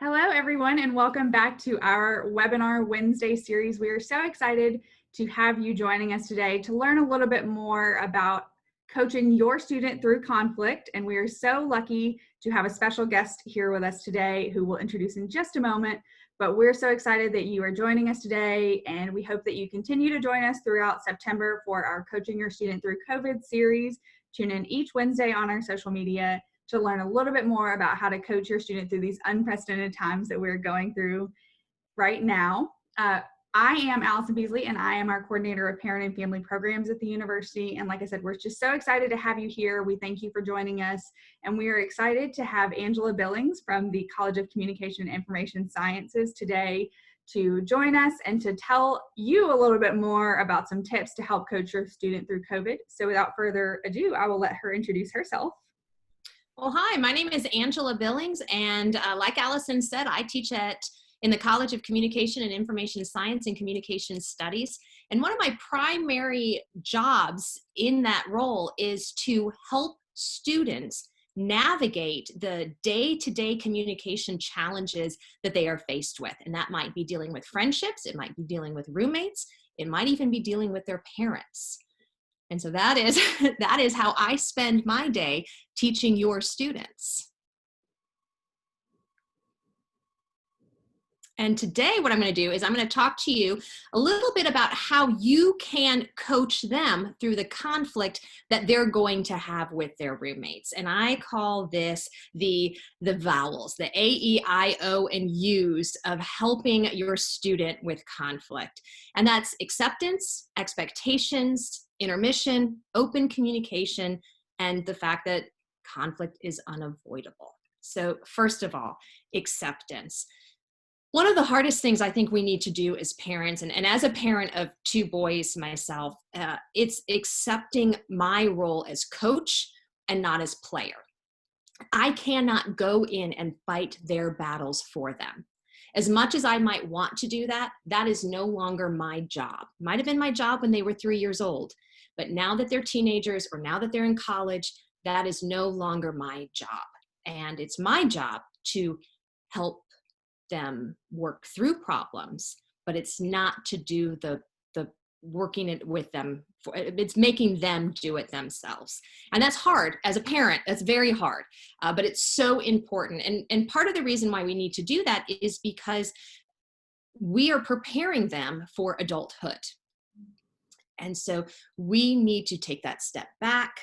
Hello, everyone, and welcome back to our Webinar Wednesday series. We are so excited to have you joining us today to learn a little bit more about coaching your student through conflict. And we are so lucky to have a special guest here with us today who we'll introduce in just a moment. But we're so excited that you are joining us today, and we hope that you continue to join us throughout September for our Coaching Your Student Through COVID series. Tune in each Wednesday on our social media to learn a little bit more about how to coach your student through these unprecedented times that we're going through right now. I am Allison Beasley, and I am our coordinator of parent and family programs at the university. And like I said, we're just so excited to have you here. We thank you for joining us. And we are excited to have Angela Billings from the College of Communication and Information Sciences today to join us and to tell you a little bit more about some tips to help coach your student through COVID. So without further ado, I will let her introduce herself. Well, hi, my name is Angela Billings, and like Allison said, I teach in the College of Communication and Information Science and Communication Studies. And one of my primary jobs in that role is to help students navigate the day-to-day communication challenges that they are faced with. And that might be dealing with friendships, it might be dealing with roommates, it might even be dealing with their parents. And so that is how I spend my day teaching your students. And today what I'm going to do is I'm going to talk to you a little bit about how you can coach them through the conflict that they're going to have with their roommates. And I call this the vowels, the A, E, I, O, and U's of helping your student with conflict. And that's acceptance, expectations, intermission, open communication, and the fact that conflict is unavoidable. So first of all, acceptance. One of the hardest things I think we need to do as parents, and as a parent of two boys myself, it's accepting my role as coach and not as player. I cannot go in and fight their battles for them. As much as I might want to do that, that is no longer my job. Might have been my job when they were 3 years old, but now that they're teenagers or now that they're in college, that is no longer my job. And it's my job to help them work through problems, but it's not to do the working it with them. It's making them do it themselves. And that's hard as a parent. That's very hard, but it's so important. And part of the reason why we need to do that is because we are preparing them for adulthood. And so we need to take that step back.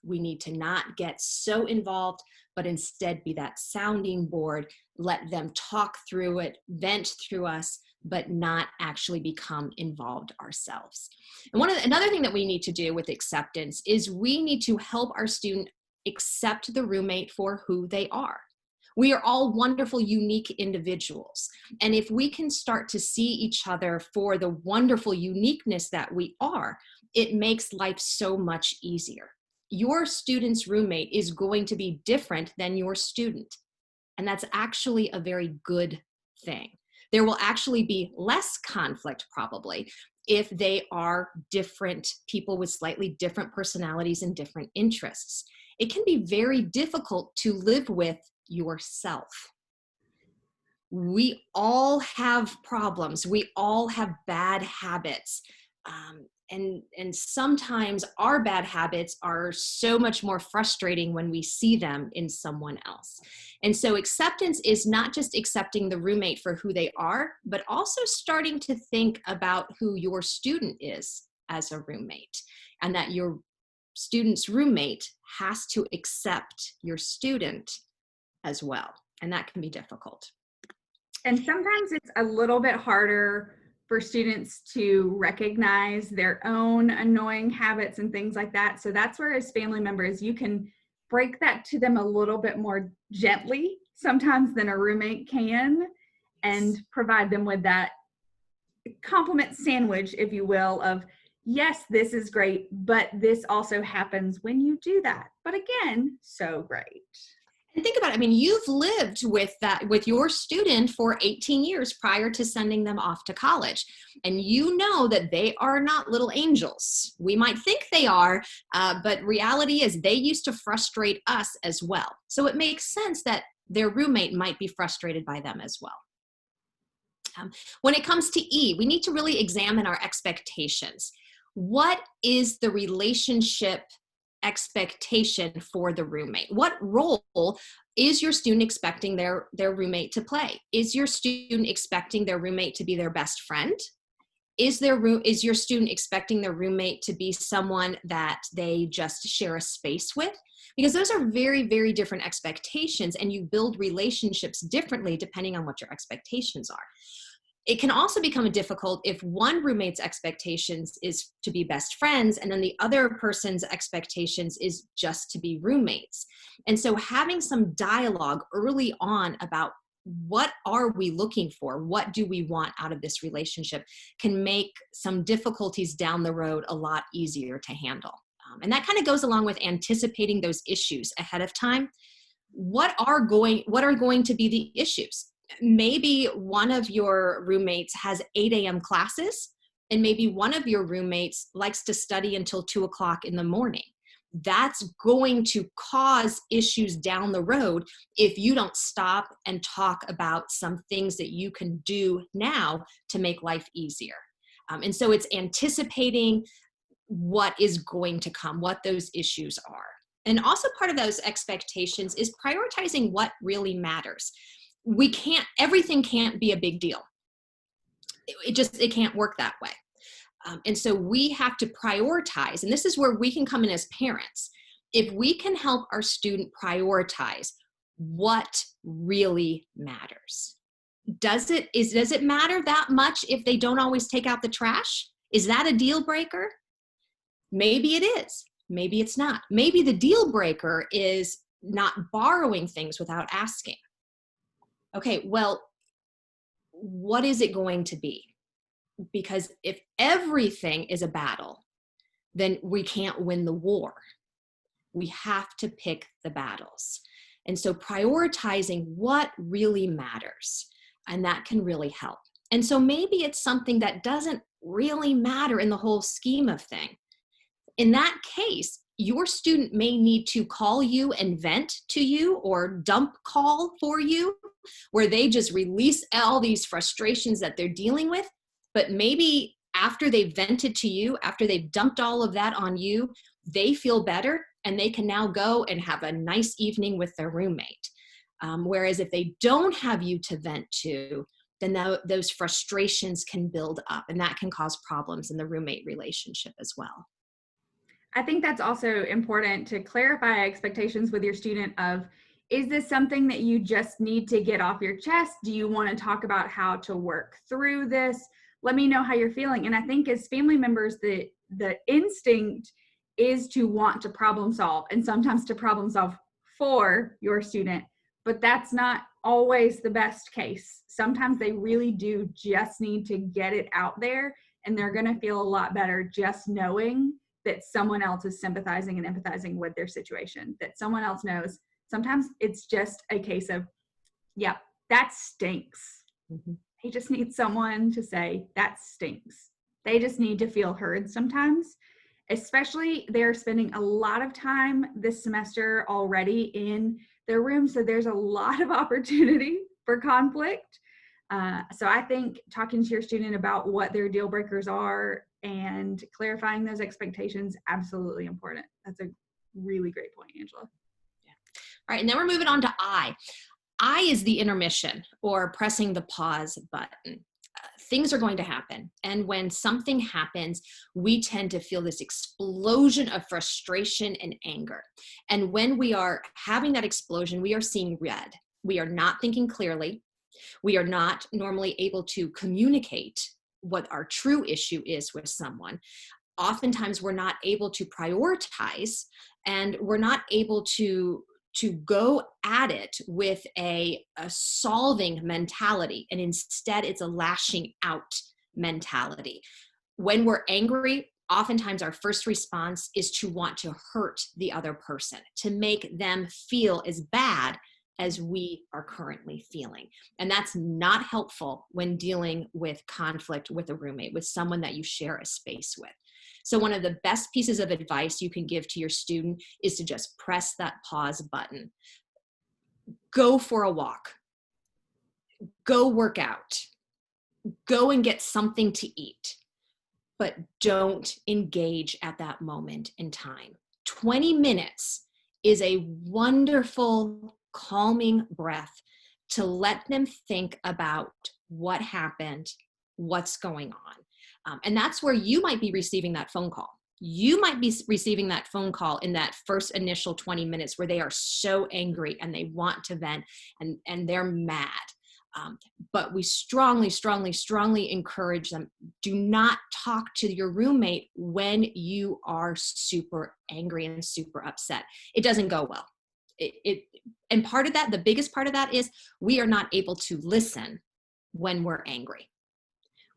We need to not get so involved, but instead be that sounding board, let them talk through it, vent through us, but not actually become involved ourselves. And another thing that we need to do with acceptance is we need to help our student accept the roommate for who they are. We are all wonderful, unique individuals. And if we can start to see each other for the wonderful uniqueness that we are, it makes life so much easier. Your student's roommate is going to be different than your student. And that's actually a very good thing. There will actually be less conflict probably if they are different people with slightly different personalities and different interests. It can be very difficult to live with yourself. We all have problems. We all have bad habits. And sometimes our bad habits are so much more frustrating when we see them in someone else. And so acceptance is not just accepting the roommate for who they are, but also starting to think about who your student is as a roommate, and that your student's roommate has to accept your student as well. And that can be difficult. And sometimes it's a little bit harder for students to recognize their own annoying habits and things like that. So that's where, as family members, you can break that to them a little bit more gently sometimes than a roommate can, and provide them with that compliment sandwich, if you will, of, yes, this is great, but this also happens when you do that. But again, so great. And think about it. I mean, you've lived with your student for 18 years prior to sending them off to college. And you know that they are not little angels. We might think they are, but reality is they used to frustrate us as well. So it makes sense that their roommate might be frustrated by them as well. When it comes to E, we need to really examine our expectations. What is the relationship expectation for the roommate? What role is your student expecting their roommate to play? Is your student expecting their roommate to be their best friend? Is your student expecting their roommate to be someone that they just share a space with? Because those are very, very different expectations, and you build relationships differently depending on what your expectations are. It can also become difficult if one roommate's expectations is to be best friends and then the other person's expectations is just to be roommates. And so having some dialogue early on about what are we looking for, what do we want out of this relationship, can make some difficulties down the road a lot easier to handle. And that kind of goes along with anticipating those issues ahead of time. What are going to be the issues? Maybe one of your roommates has 8 a.m. classes, and maybe one of your roommates likes to study until 2 o'clock in the morning. That's going to cause issues down the road if you don't stop and talk about some things that you can do now to make life easier. And so it's anticipating what is going to come, what those issues are. And also part of those expectations is prioritizing what really matters. Everything can't be a big deal. It can't work that way. And so we have to prioritize, and this is where we can come in as parents. If we can help our student prioritize what really matters. Does it matter that much if they don't always take out the trash? Is that a deal breaker? Maybe it is. Maybe it's not. Maybe the deal breaker is not borrowing things without asking. Okay, well, what is it going to be? Because if everything is a battle, then we can't win the war. We have to pick the battles. And so prioritizing what really matters, and that can really help. And so maybe it's something that doesn't really matter in the whole scheme of things. In that case, your student may need to call you and vent to you, or dump call for you, where they just release all these frustrations that they're dealing with. But maybe after they've vented to you, after they've dumped all of that on you, they feel better and they can now go and have a nice evening with their roommate. Whereas if they don't have you to vent to, then those frustrations can build up, and that can cause problems in the roommate relationship as well. I think that's also important to clarify expectations with your student of, is this something that you just need to get off your chest? Do you want to talk about how to work through this? Let me know how you're feeling. And I think as family members, the instinct is to want to problem solve, and sometimes to problem solve for your student, but that's not always the best case. Sometimes they really do just need to get it out there, and they're going to feel a lot better just knowing that someone else is sympathizing and empathizing with their situation, that someone else knows. Sometimes it's just a case of, yeah, that stinks. Mm-hmm. He just needs someone to say, that stinks. They just need to feel heard sometimes, especially they're spending a lot of time this semester already in their room. So there's a lot of opportunity for conflict. So I think talking to your student about what their deal breakers are and clarifying those expectations, absolutely important. That's a really great point, Angela. Yeah. All right, and then we're moving on to I. I is the intermission, or pressing the pause button. Things are going to happen. And when something happens, we tend to feel this explosion of frustration and anger. And when we are having that explosion, we are seeing red. We are not thinking clearly. We are not normally able to communicate what our true issue is with someone. Oftentimes we're not able to prioritize, and we're not able to go at it with a solving mentality. And instead it's a lashing out mentality. When we're angry, oftentimes our first response is to want to hurt the other person, to make them feel as bad as we are currently feeling. And that's not helpful when dealing with conflict with a roommate, with someone that you share a space with. So one of the best pieces of advice you can give to your student is to just press that pause button. Go for a walk. Go work out. Go and get something to eat. But don't engage at that moment in time. 20 minutes is a wonderful, calming breath to let them think about what happened, what's going on. And that's where you might be receiving that phone call. You might be receiving that phone call in that first initial 20 minutes where they are so angry and they want to vent and they're mad. But we strongly, strongly, strongly encourage them, do not talk to your roommate when you are super angry and super upset. It doesn't go well. And part of that, the biggest part of that is we are not able to listen when we're angry.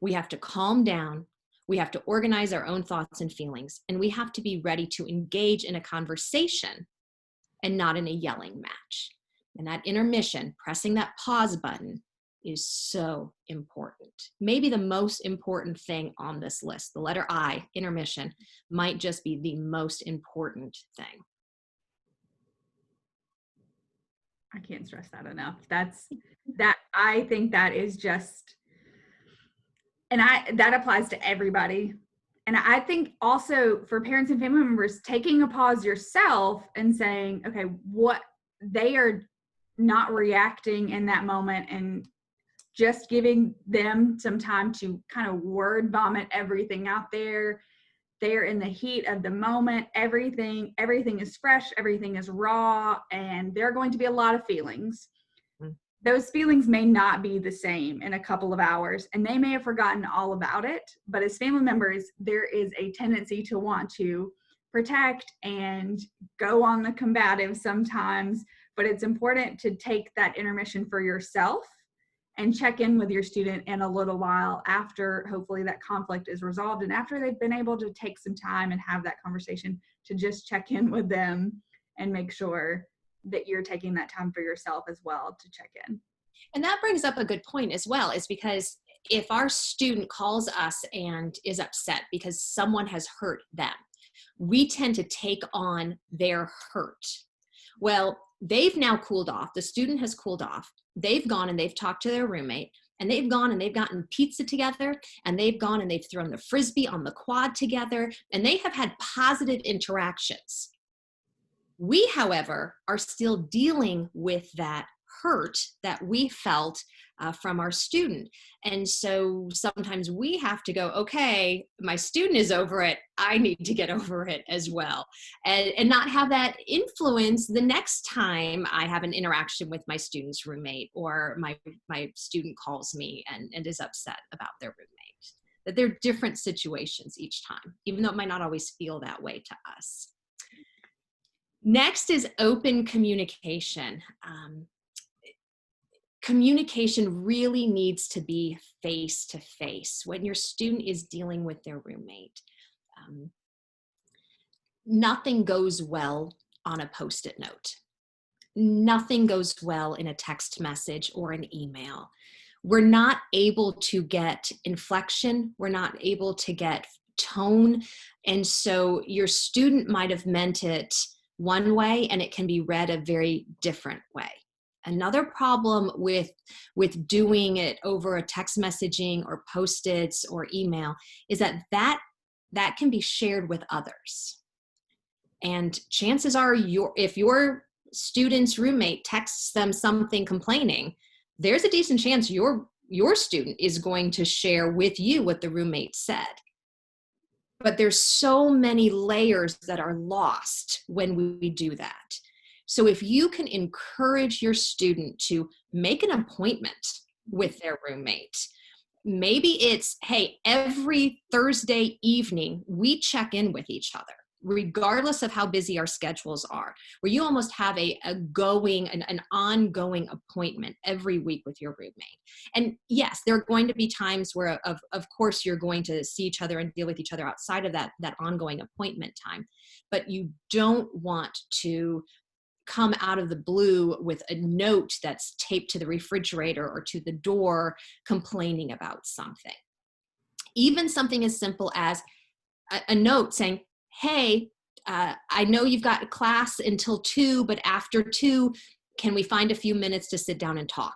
We have to calm down. We have to organize our own thoughts and feelings, and we have to be ready to engage in a conversation and not in a yelling match. And that intermission, pressing that pause button, is so important. Maybe the most important thing on this list, the letter I, intermission, might just be the most important thing. I can't stress that enough. I think that is just, and that applies to everybody. And I think also for parents and family members, taking a pause yourself and saying, okay, what they are not reacting in that moment, and just giving them some time to kind of word vomit everything out there. They're in the heat of the moment. Everything is fresh, everything is raw, and there are going to be a lot of feelings. Those feelings may not be the same in a couple of hours, and they may have forgotten all about it. But as family members, there is a tendency to want to protect and go on the combative sometimes. But it's important to take that intermission for yourself and check in with your student in a little while after hopefully that conflict is resolved, and after they've been able to take some time and have that conversation, to just check in with them and make sure that you're taking that time for yourself as well to check in. And that brings up a good point as well, is because if our student calls us and is upset because someone has hurt them, we tend to take on their hurt. Well, they've now cooled off. The student has cooled off. They've gone and they've talked to their roommate, and they've gone and they've gotten pizza together, and they've gone and they've thrown the Frisbee on the quad together, and they have had positive interactions. We, however, are still dealing with that hurt that we felt from our student. And so sometimes we have to go, okay, my student is over it, I need to get over it as well. And not have that influence the next time I have an interaction with my student's roommate, or my student calls me and is upset about their roommate. That they're different situations each time, even though it might not always feel that way to us. Next is open communication. Communication really needs to be face-to-face when your student is dealing with their roommate. Nothing goes well on a Post-it note. Nothing goes well in a text message or an email. We're not able to get inflection. We're not able to get tone. And so your student might have meant it one way, and it can be read a very different way. Another problem with doing it over a text messaging or Post-its or email is that can be shared with others. And chances are if your student's roommate texts them something complaining, there's a decent chance your student is going to share with you what the roommate said. But there's so many layers that are lost when we do that. So if you can encourage your student to make an appointment with their roommate, maybe it's, hey, every Thursday evening, we check in with each other, regardless of how busy our schedules are, where you almost have an ongoing appointment every week with your roommate. And yes, there are going to be times where, of course, you're going to see each other and deal with each other outside of that ongoing appointment time. But you don't want to come out of the blue with a note that's taped to the refrigerator or to the door complaining about something. Even something as simple as a note saying, hey, I know you've got class until 2, but after 2, Can we find a few minutes to sit down and talk?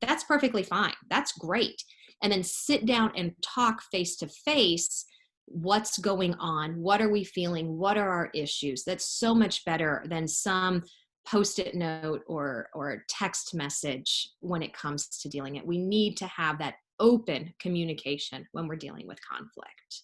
That's perfectly fine. That's great. And then sit down and talk face to face. What's going on? What are we feeling? What are our issues? That's so much better than some post-it note or text message when it comes to dealing it. We need to have that open communication when we're dealing with conflict.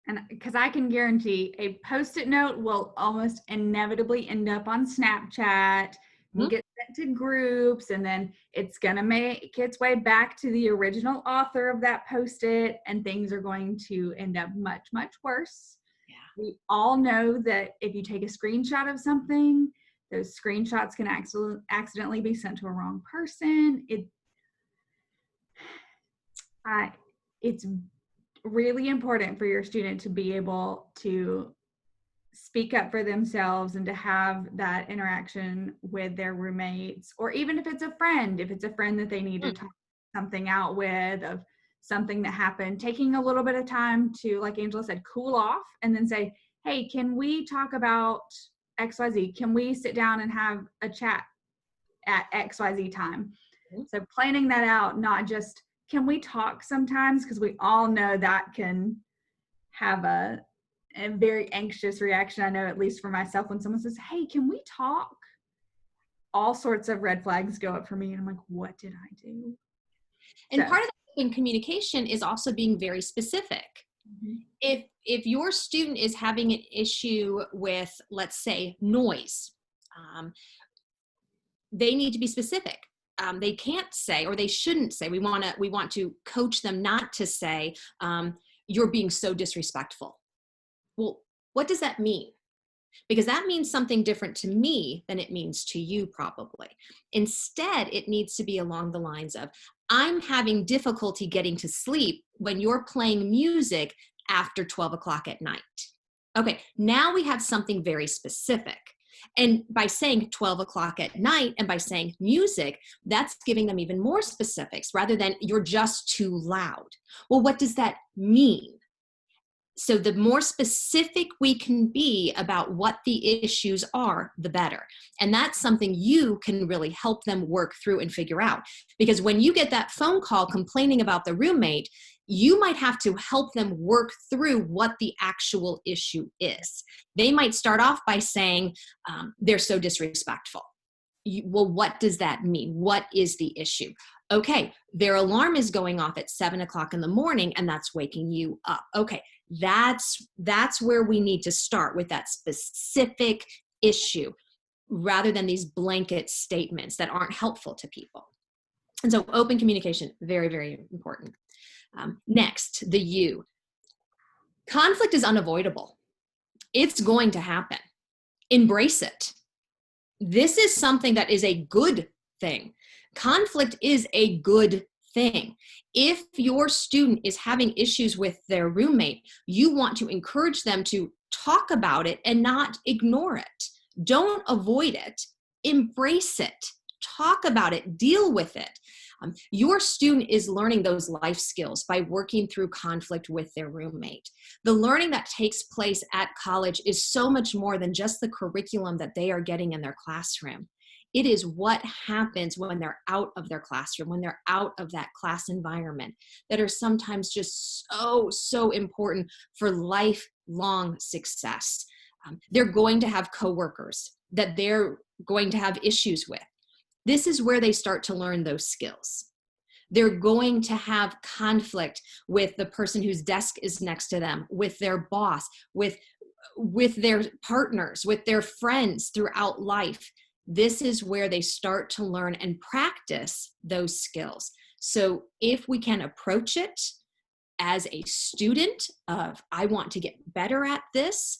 And because I can guarantee a post-it note will almost inevitably end up on Snapchat, will get sent to groups, and then it's going to make its way back to the original author of that post-it, and things are going to end up much, much worse. Yeah. We all know that if you take a screenshot of something, those screenshots can accidentally be sent to a wrong person. It's really important for your student to be able to speak up for themselves and to have that interaction with their roommates, or even if it's a friend that they need to talk something out with, of something that happened, taking a little bit of time to, like Angela said, cool off and then say, hey, can we talk about XYZ? Can we sit down and have a chat at XYZ time? So planning that out, not just, can we talk sometimes? Because we all know that can have a very anxious reaction. I know, at least for myself, when someone says, hey, can we talk? All sorts of red flags go up for me. And I'm like, what did I do? And part of that in communication is also being very specific. If your student is having an issue with, let's say, noise, they need to be specific. They can't say, or they shouldn't say, we want to coach them not to say, you're being so disrespectful. Well, what does that mean? Because that means something different to me than it means to you, probably. Instead, it needs to be along the lines of, I'm having difficulty getting to sleep when you're playing music after 12 o'clock at night. Okay, now we have something very specific. And by saying 12 o'clock at night and by saying music, that's giving them even more specifics rather than you're just too loud. Well, what does that mean? So the more specific we can be about what the issues are, the better. And that's something you can really help them work through and figure out. Because when you get that phone call complaining about the roommate, you might have to help them work through what the actual issue is. They might start off by saying, they're so disrespectful. Well, what does that mean? What is the issue? Okay, their alarm is going off at 7 o'clock in the morning and that's waking you up. Okay, that's where we need to start, with that specific issue rather than these blanket statements that aren't helpful to people. And so open communication, very, very important. Next, the U. Conflict is unavoidable. It's going to happen. Embrace it. This is something that is a good thing. Conflict is a good thing. If your student is having issues with their roommate, you want to encourage them to talk about it and not ignore it. Don't avoid it. Embrace it. Talk about it. Deal with it. Your student is learning those life skills by working through conflict with their roommate. The learning that takes place at college is so much more than just the curriculum that they are getting in their classroom. It is what happens when they're out of their classroom, when they're out of that class environment, that are sometimes just so important for lifelong success. They're going to have coworkers that they're going to have issues with. This is where they start to learn those skills. They're going to have conflict with the person whose desk is next to them, with their boss, with their partners, with their friends throughout life. This is where they start to learn and practice those skills. So if we can approach it as a student of, I want to get better at this,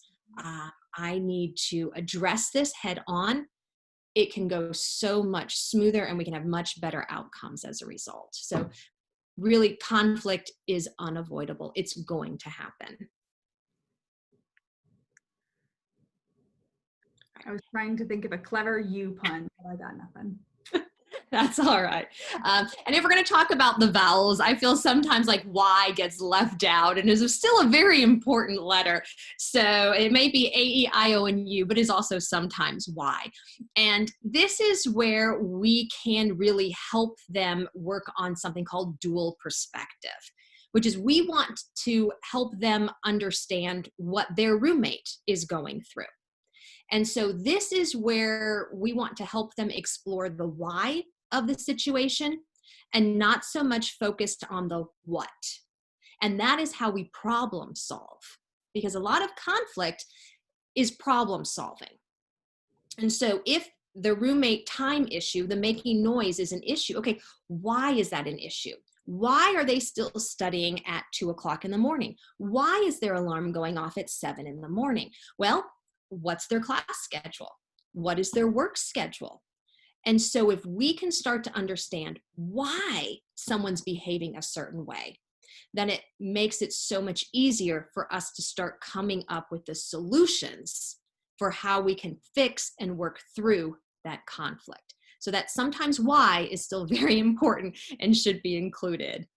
I need to address this head on, it can go so much smoother and we can have much better outcomes as a result. So really, conflict is unavoidable. It's going to happen. I was trying to think of a clever U pun, but I got nothing. That's all right. And if we're going to talk about the vowels, I feel sometimes like Y gets left out and is still a very important letter. So it may be A, E, I, O, and U, but is also sometimes Y. And this is where we can really help them work on something called dual perspective, which is we want to help them understand what their roommate is going through. And so this is where we want to help them explore the why of the situation and not so much focused on the what. And that is how we problem solve, because a lot of conflict is problem solving. And so if the roommate time issue, the making noise is an issue, okay, why is that an issue? Why are they still studying at 2 o'clock in the morning? Why is their alarm going off at 7 in the morning? Well, what's their class schedule? What is their work schedule? And so if we can start to understand why someone's behaving a certain way, then it makes it so much easier for us to start coming up with the solutions for how we can fix and work through that conflict. So that sometimes why is still very important and should be included.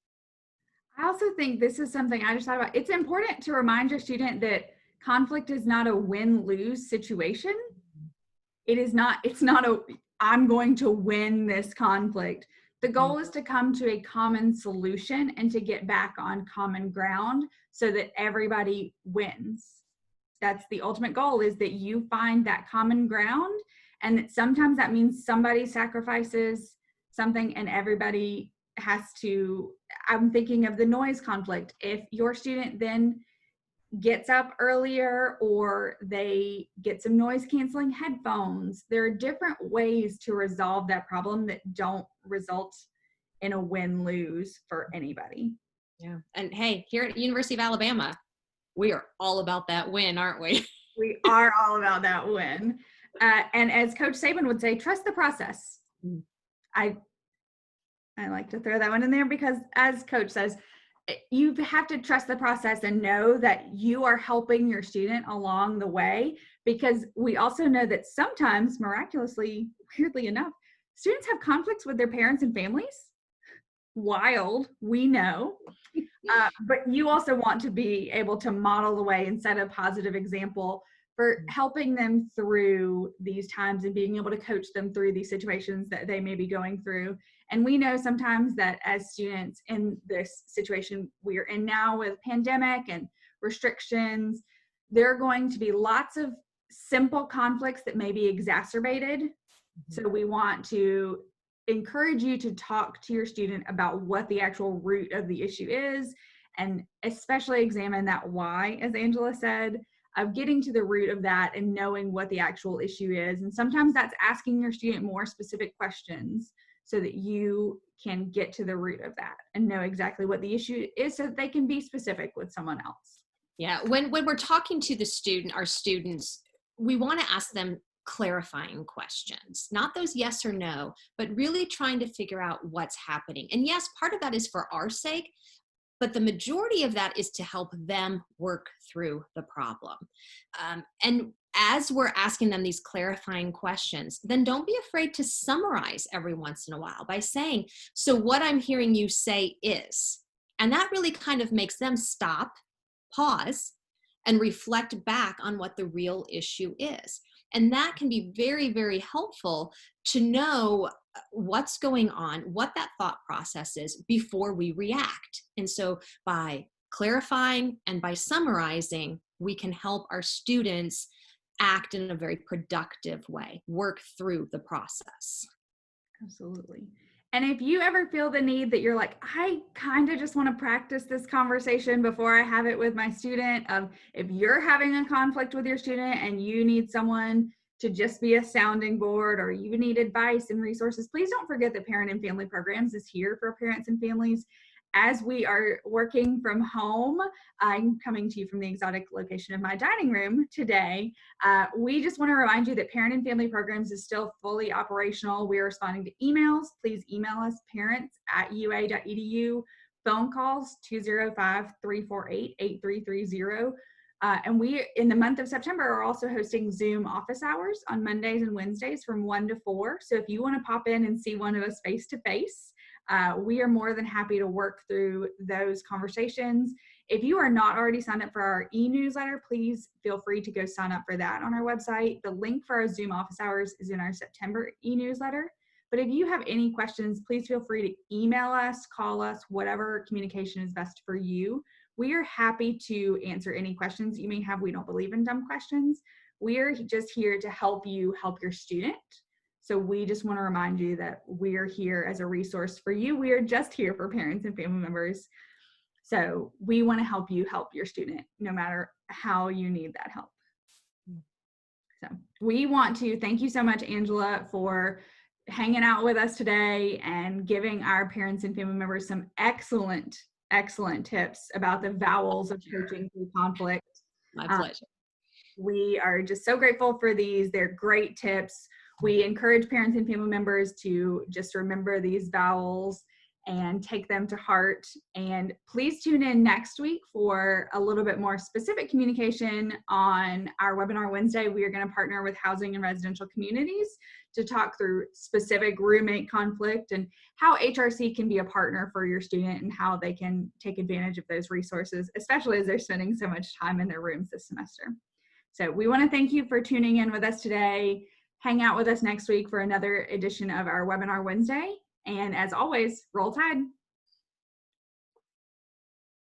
I also think this is something I just thought about. It's important to remind your student that conflict is not a win-lose situation. It's not a, I'm going to win this conflict. The goal is to come to a common solution and to get back on common ground so that everybody wins. That's the ultimate goal, is that you find that common ground, and that sometimes that means somebody sacrifices something and everybody has to. I'm thinking of the noise conflict. If your student then gets up earlier or they get some noise canceling headphones, there are different ways to resolve that problem that don't result in a win-lose for anybody. Yeah. And hey, here at University of Alabama, we are all about that win, aren't we? We are all about that win. And as Coach Saban would say, trust the process. I like to throw that one in there because, as Coach says, you have to trust the process and know that you are helping your student along the way, because we also know that sometimes, miraculously, weirdly enough, students have conflicts with their parents and families. Wild, we know. But you also want to be able to model the way and set a positive example for helping them through these times and being able to coach them through these situations that they may be going through. And we know sometimes that as students in this situation we're in now with pandemic and restrictions, there are going to be lots of simple conflicts that may be exacerbated. So we want to encourage you to talk to your student about what the actual root of the issue is, and especially examine that why, as Angela said, of getting to the root of that and knowing what the actual issue is. And sometimes that's asking your student more specific questions so that you can get to the root of that and know exactly what the issue is so that they can be specific with someone else. Yeah, when we're talking to our students, we want to ask them clarifying questions, not those yes or no, but really trying to figure out what's happening. And yes, part of that is for our sake, but the majority of that is to help them work through the problem. And as we're asking them these clarifying questions, then don't be afraid to summarize every once in a while by saying, so what I'm hearing you say is, and that really kind of makes them stop, pause, and reflect back on what the real issue is. And that can be very, very helpful to know what's going on, what that thought process is before we react. And so by clarifying and by summarizing, we can help our students act in a very productive way, work through the process. Absolutely. And if you ever feel the need that you're like, I kind of just want to practice this conversation before I have it with my student, if you're having a conflict with your student and you need someone to just be a sounding board, or you need advice and resources, please don't forget that Parent and Family Programs is here for parents and families. As we are working from home, I'm coming to you from the exotic location of my dining room today. We just want to remind you that Parent and Family Programs is still fully operational. We are responding to emails. Please email us, parents@ua.edu. Phone calls, 205-348-8330. And we, in the month of September, are also hosting Zoom office hours on Mondays and Wednesdays from 1 to 4. So if you want to pop in and see one of us face to face, we are more than happy to work through those conversations. If you are not already signed up for our e-newsletter, please feel free to go sign up for that on our website. The link for our Zoom office hours is in our September e-newsletter. But if you have any questions, please feel free to email us, call us, whatever communication is best for you. We are happy to answer any questions you may have. We don't believe in dumb questions. We are just here to help you help your student. So we just want to remind you that we're here as a resource for you. We are just here for parents and family members. So we want to help you help your student no matter how you need that help. So we want to thank you so much, Angela, for hanging out with us today and giving our parents and family members some excellent tips about the vowels of coaching through conflict. My pleasure. We are just so grateful for these. They're great tips. We encourage parents and family members to just remember these vowels and take them to heart. And please tune in next week for a little bit more specific communication on our webinar Wednesday. We are going to partner with Housing and Residential Communities to talk through specific roommate conflict and how HRC can be a partner for your student and how they can take advantage of those resources, especially as they're spending so much time in their rooms this semester. So we want to thank you for tuning in with us today. Hang out with us next week for another edition of our webinar Wednesday. And as always, roll Tide.